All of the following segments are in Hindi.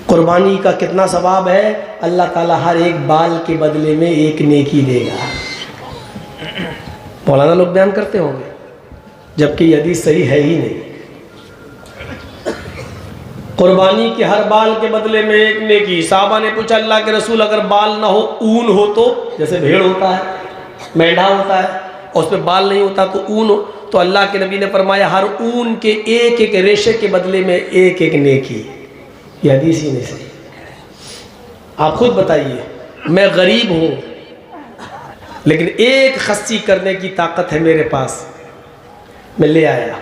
कुर्बानी का कितना सवाब है? अल्लाह ताला हर एक बाल के बदले में एक नेकी देगा। मौलाना लोग बयान करते होंगे, जबकि ये हदीस सही है ही नहीं। कुर्बानी के हर बाल के बदले में एक नेकी। साहबा ने पूछा, अल्लाह के रसूल अगर बाल ना हो, ऊन हो तो? जैसे भेड़ होता है, मेंढा होता है और उस पर बाल नहीं होता तो ऊन हो, तो अल्लाह के नबी ने फरमाया हर ऊन के एक एक रेशे के बदले में एक एक नेकी। ये हदीस ही नहीं सही। आप खुद बताइए, मैं गरीब हूँ लेकिन एक खस्सी करने की ताकत है मेरे पास, मैं ले आया।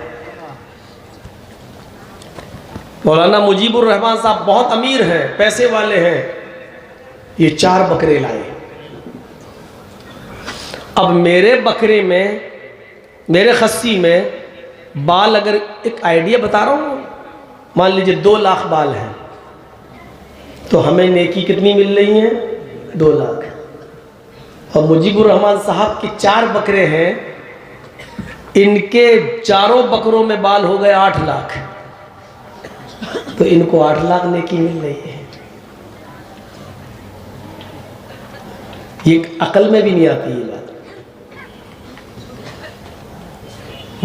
मौलाना मुजीबुर रहमान साहब बहुत अमीर हैं, पैसे वाले हैं, ये 4 बकरे लाए। अब मेरे बकरे में, मेरे खस्सी में बाल, अगर एक आइडिया बता रहा हूँ, मान लीजिए 2 लाख बाल हैं, तो हमें नेकी कितनी मिल रही है? 2 लाख। और मुजीबुर रहमान साहब के 4 बकरे हैं, इनके चारों बकरों में बाल हो गए 8 लाख, तो इनको 8 लाख नेकी मिल रही है। ये अकल में भी नहीं आती ये बात।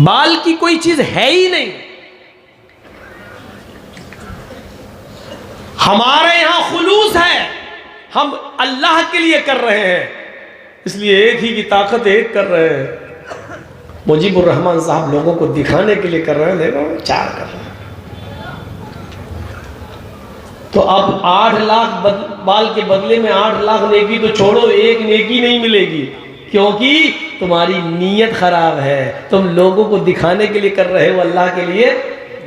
बाल की कोई चीज है ही नहीं। हमारे यहां खुलूस है, हम अल्लाह के लिए कर रहे हैं, इसलिए एक ही की ताकत एक कर रहे हैं। मुजीबुर रहमान साहब लोगों को दिखाने के लिए कर रहे हैं, देखो 4 कर रहे हैं। तो अब 8 लाख बाल के बदले में 8 लाख नेकी तो छोड़ो, एक नेकी नहीं मिलेगी, क्योंकि तुम्हारी नीयत खराब है। तुम लोगों को दिखाने के लिए कर रहे हो, अल्लाह के लिए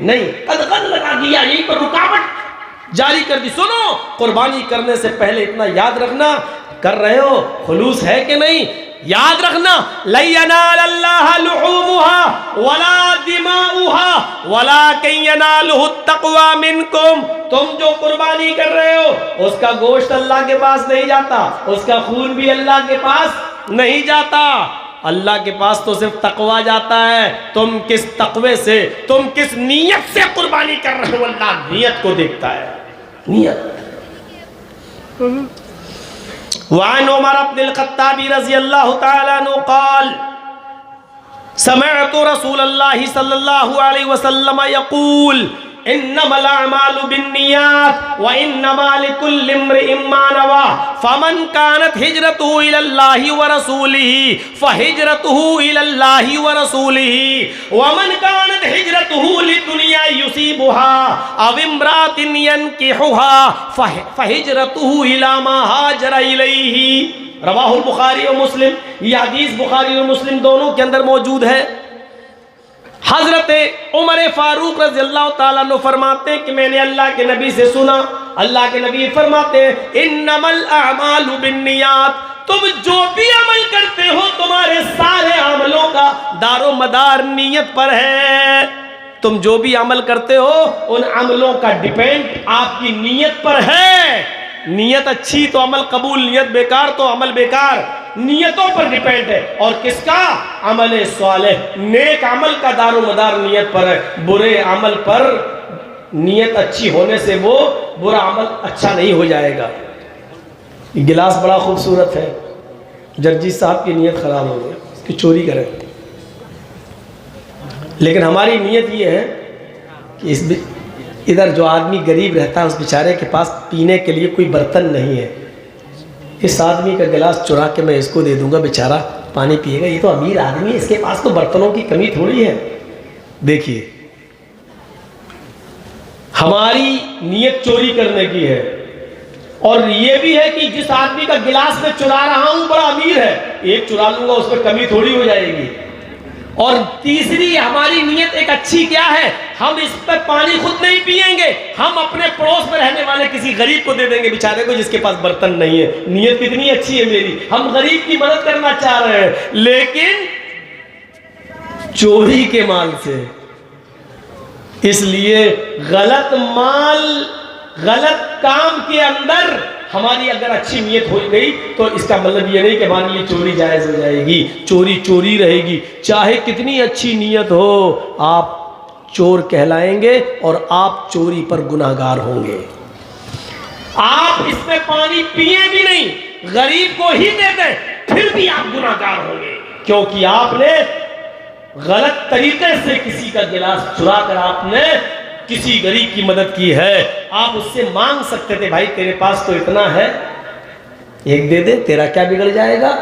नहीं। कद लगा दिया, यहीं पर रुकावट जारी कर दी। सुनो, कुर्बानी करने से पहले इतना याद रखना, कर रहे हो खुलूस है कि नहीं, याद रखना। ला यनाल अल्लाह लुहूमुहा वला दिमाउहा वलाकिन यनालुहु तक़वा मिनकुम। तुम जो कुर्बानी कर रहे हो उसका गोश्त अल्लाह के पास नहीं जाता, उसका खून भी अल्लाह के पास नहीं जाता, अल्लाह के पास तो सिर्फ तकवा जाता है। तुम किस तकवे से, तुम किस नीयत से कुर्बानी कर रहे हो, अल्लाह नीयत को देखता है। नीयत। वान उमर इब्नुल खत्ताब रज़ियल्लाहु तआला अन्हु क़ाल समिअतु रसूलल्लाहि सल्लल्लाहु अलैहि वसल्लम यक़ूल इन्नमल अअमालु बिन्नियात व इन्नमा लिकुल्लि इम्रिइन मा नवा फमन कानत हिजरतुहु इलल्लाहि व रसूलिही फहिजरतुहु इलल्लाहि व रसूलिही व मन कानत हिजरतुहु लिदुनिया युसीबुहा अव इम्रातिन यनकिहुहा फहिजरतुहु इला मा हाजर इलैहि। रवाहुल बुखारी और मुस्लिम। यह हदीस बुखारी और मुस्लिम दोनों के अंदर मौजूद है। हजरत उमर फारूक रज़ियल्लाहु ताला अन्हु फरमाते कि मैंने अल्लाह के नबी से सुना, अल्लाह के नबी फरमाते इन्नमल अअमालु बिन्नियात, तुम जो भी अमल करते हो तुम्हारे सारे अमलों का दारो मदार नीयत पर है। तुम जो भी अमल करते हो उन अमलों का डिपेंड आपकी नीयत पर है। नीयत अच्छी तो अमल कबूल, नीयत बेकार तो अमल बेकार। नियतों पर डिपेंड है। और किसका? अमल सालेह, नेक अमल का दारो मदार नीयत पर है। बुरे अमल पर नीयत अच्छी होने से वो बुरा अमल अच्छा नहीं हो जाएगा। गिलास बड़ा खूबसूरत है, जर्जी साहब की नीयत खराब हो गई, इसकी चोरी करें। लेकिन हमारी नीयत ये है कि इधर जो आदमी गरीब रहता है उस बेचारे के पास पीने के लिए कोई बर्तन नहीं है, इस आदमी का गिलास चुरा के मैं इसको दे दूंगा, बेचारा पानी पिएगा। ये तो अमीर आदमी है, इसके पास तो बर्तनों की कमी थोड़ी है। देखिए, हमारी नीयत चोरी करने की है। और ये भी है कि जिस आदमी का गिलास में चुरा रहा हूं बड़ा अमीर है, एक चुरा लूंगा उस पर कमी थोड़ी हो जाएगी। और तीसरी हमारी नीयत एक अच्छी क्या है, हम इस पर पानी खुद नहीं पिएंगे, हम अपने पड़ोस में रहने वाले किसी गरीब को दे देंगे, बेचारे को जिसके पास बर्तन नहीं है। नीयत कितनी अच्छी है मेरी, हम गरीब की मदद करना चाह रहे हैं, लेकिन चोरी के माल से। इसलिए गलत माल, गलत काम के अंदर हमारी अगर अच्छी नीयत हो गई तो इसका मतलब ये नहीं कि हमारे लिए चोरी जायज़ हो जाएगी। चोरी चोरी रहेगी, चाहे कितनी अच्छी नीयत हो, आप चोर कहलाएंगे और आप चोरी पर गुनाहगार होंगे। आप इसमें पानी पिए भी नहीं, गरीब को ही दे दें, फिर भी आप गुनाहगार होंगे, क्योंकि आपने गलत तरीके से किसी का गिलास चुरा कर आपने किसी गरीब की मदद की है। आप उससे मांग सकते थे, भाई तेरे पास तो इतना है, एक दे दे, तेरा क्या बिगड़ जाएगा,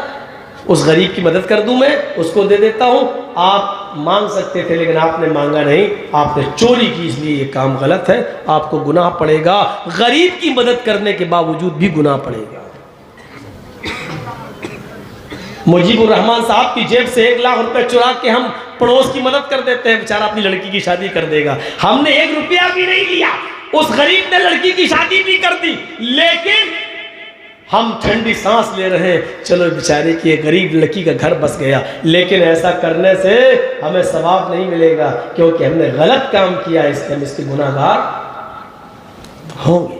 उस गरीब की मदद कर दूं मैं, उसको दे देता हूं। आप मांग सकते थे, लेकिन आपने मांगा नहीं, आपने चोरी की, इसलिए ये काम गलत है, आपको गुनाह पड़ेगा। गरीब की मदद करने के बावजूद भी गुनाह पड़ेगा। मुजीबुर रहमान साहब की जेब से 1 लाख रुपए चुरा के हम पड़ोस की मदद कर देते हैं, बेचारा अपनी लड़की की शादी कर देगा। हमने 1 रुपया भी नहीं लिया, उस गरीब ने लड़की की शादी भी कर दी, लेकिन हम ठंडी सांस ले रहे हैं, चलो बेचारे की गरीब लड़की का घर बस गया। लेकिन ऐसा करने से हमें सवाब नहीं मिलेगा, क्योंकि हमने गलत काम किया, इसलिए हम इसके गुनाहगार होंगे।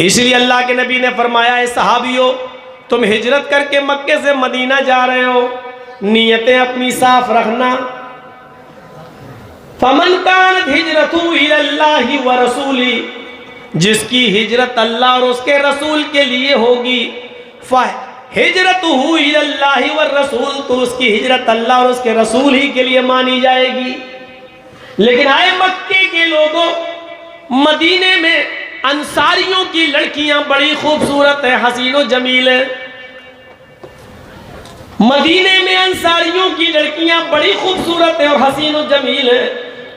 इसलिए अल्लाह के नबी ने फरमाया, है सहाबियों, तुम हिजरत करके मक्के से मदीना जा रहे हो, नियतें अपनी साफ रखना। फमन कानत हिजरतु इलल्लाहि व रसूली, जिसकी हिजरत अल्लाह और उसके रसूल के लिए होगी, हिजरतुहु इलल्लाहि व रसूल, तो उसकी हिजरत अल्लाह और उसके रसूल ही के लिए मानी जाएगी। लेकिन आए मक्के के लोगों, मदीने में अंसारियों की लड़कियां बड़ी खूबसूरत है, हसीनो जमील है। मदीने में अंसारियों की लड़कियां बड़ी खूबसूरत है और हसीनो जमील है।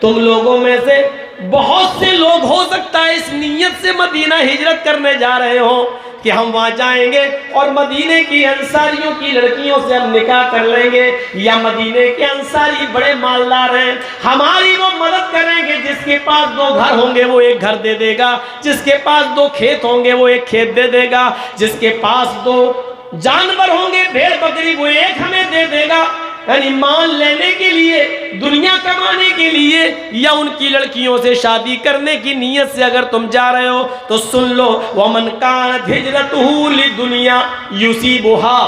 तुम लोगों में से बहुत से लोग हो सकता है इस नीयत से मदीना हिजरत करने जा रहे हो कि हम वहां जाएंगे और मदीने की अंसारियों की लड़कियों से हम निकाह कर लेंगे, या मदीने के अंसारी बड़े मालदार हैं, हमारी वो मदद करेंगे, जिसके पास 2 घर होंगे वो 1 घर दे देगा, जिसके पास 2 खेत होंगे वो 1 खेत दे देगा, जिसके पास 2 जानवर होंगे भेड़ बकरी वो 1 हमें दे देगा। यानी मान लेने के लिए, दुनिया कमाने के लिए, या उनकी लड़कियों से शादी करने की नीयत से अगर तुम जा रहे हो तो सुन लो, वमन कानत हिजरतुहु लिदुनिया युसीबुहा,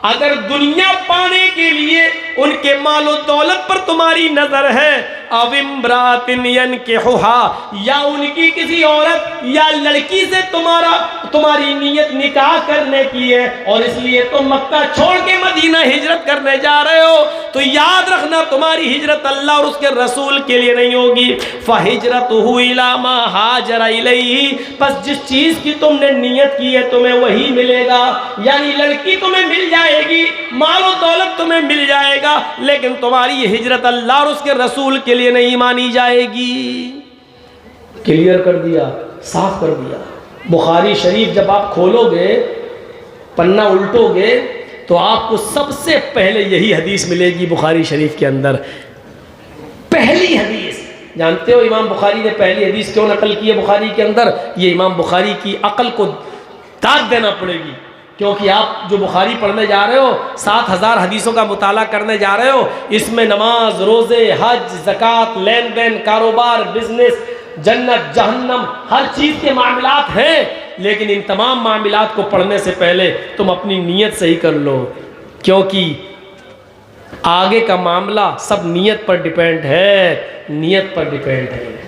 अगर दुनिया पाने के लिए उनके मालो दौलत पर तुम्हारी नजर है, अविम्रातिन यनकिहुहा, या उनकी किसी औरत या लड़की से तुम्हारी नीयत निकाह करने की है, और इसलिए तुम मक्का छोड़ के मदीना हिजरत करने जा रहे हो, तो याद रखना तुम्हारी हिजरत अल्लाह और उसके रसूल के लिए नहीं होगी। फहिजरतुहु इला मा हाजरा इलैहि, बस जिस चीज की तुमने नीयत की है तुम्हें वही मिलेगा। यानी लड़की तुम्हें मिल जाएगी, मालो दौलत तुम्हें मिल जाएगा, लेकिन तुम्हारी हिजरत अल्लाह और उसके रसूल के लिए नहीं मानी जाएगी। क्लियर कर दिया, साफ कर दिया। बुखारी शरीफ जब आप खोलोगे, पन्ना उल्टोगे, तो आपको सबसे पहले यही हदीस मिलेगी बुखारी शरीफ के अंदर। पहली हदीस, जानते हो इमाम बुखारी ने पहली हदीस क्यों नकल की है बुखारी के अंदर? ये इमाम बुखारी की अकल को दाद देना पड़ेगी, क्योंकि आप जो बुखारी पढ़ने जा रहे हो, 7000 हदीसों का मुताला करने जा रहे हो, इसमें नमाज, रोज़े, हज, ज़कात, लेन देन, कारोबार, बिजनेस, जन्नत, जहन्नम, हर चीज़ के मामलात हैं। लेकिन इन तमाम मामलात को पढ़ने से पहले तुम अपनी नीयत सही कर लो, क्योंकि आगे का मामला सब नीयत पर डिपेंड है, नीयत पर डिपेंड है।